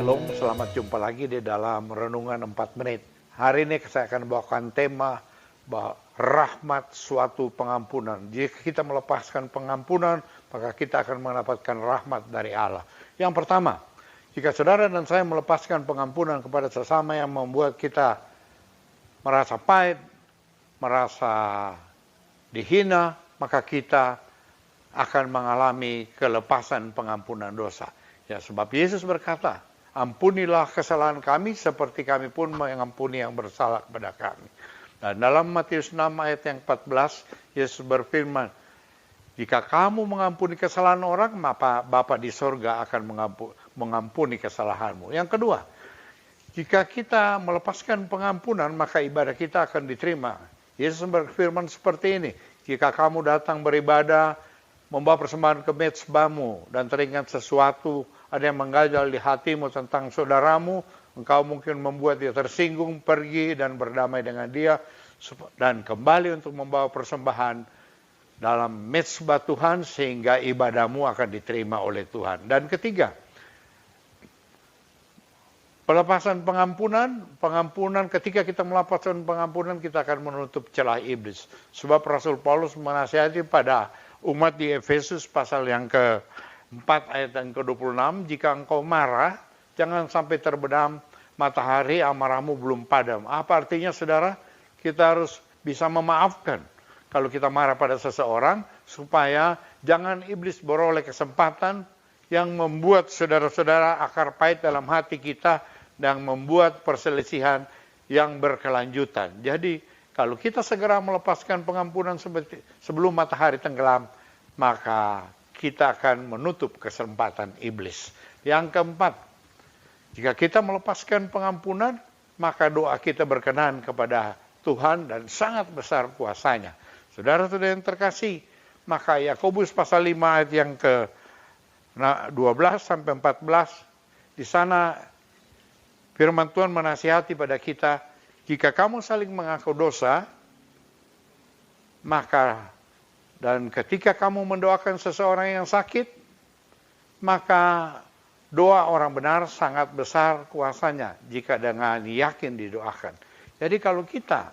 Shalom, selamat jumpa lagi di dalam Renungan 4 Menit. Hari ini saya akan bawakan tema bahwa rahmat suatu pengampunan. Jika kita melepaskan pengampunan, maka kita akan mendapatkan rahmat dari Allah. Yang pertama, jika saudara dan saya melepaskan pengampunan kepada sesama yang membuat kita merasa pahit, merasa dihina, maka kita akan mengalami kelepasan pengampunan dosa. Ya, sebab Yesus berkata, ampunilah kesalahan kami seperti kami pun mengampuni yang bersalah kepada kami. Dan dalam Matius 6 ayat yang 14, Yesus berfirman, jika kamu mengampuni kesalahan orang, maka Bapa di sorga akan mengampuni kesalahanmu. Yang kedua, jika kita melepaskan pengampunan, maka ibadah kita akan diterima. Yesus berfirman seperti ini, jika kamu datang beribadah, membawa persembahan ke mezbahmu, dan teringat sesuatu, ada yang mengganjal di hatimu tentang saudaramu, engkau mungkin membuat dia tersinggung, pergi dan berdamai dengan dia, dan kembali untuk membawa persembahan dalam mezbah Tuhan, sehingga ibadahmu akan diterima oleh Tuhan. Dan ketiga, pelepasan pengampunan, ketika kita melepaskan pengampunan, kita akan menutup celah iblis. Sebab Rasul Paulus menasihati pada umat di Efesus pasal yang ke-4 ayat yang ke-26, jika engkau marah, jangan sampai terbenam matahari, amarahmu belum padam. Apa artinya, saudara? Kita harus bisa memaafkan kalau kita marah pada seseorang, supaya jangan iblis beroleh kesempatan yang membuat saudara-saudara akar pahit dalam hati kita, dan membuat perselisihan yang berkelanjutan. Jadi, kalau kita segera melepaskan pengampunan sebelum matahari tenggelam, maka kita akan menutup kesempatan iblis. Yang keempat, jika kita melepaskan pengampunan, maka doa kita berkenan kepada Tuhan dan sangat besar kuasanya. Saudara-saudara yang terkasih, maka Yakobus pasal 5 ayat yang ke-12 sampai 14, di sana firman Tuhan menasihati pada kita, jika kamu saling mengaku dosa, dan ketika kamu mendoakan seseorang yang sakit, maka doa orang benar sangat besar kuasanya jika dengan yakin didoakan. Jadi kalau kita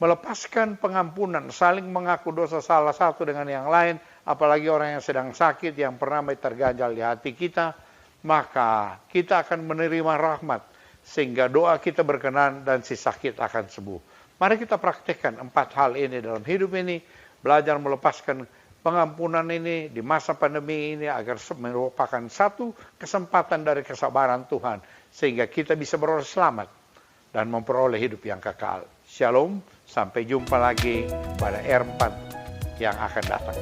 melepaskan pengampunan, saling mengaku dosa salah satu dengan yang lain, apalagi orang yang sedang sakit, yang pernah terganjal di hati kita, maka kita akan menerima rahmat, sehingga doa kita berkenan dan si sakit akan sembuh. Mari kita praktekkan 4 hal ini dalam hidup ini, belajar melepaskan pengampunan ini di masa pandemi ini, agar merupakan satu kesempatan dari kesabaran Tuhan, sehingga kita bisa beroleh selamat dan memperoleh hidup yang kekal. Shalom, sampai jumpa lagi pada R4 yang akan datang.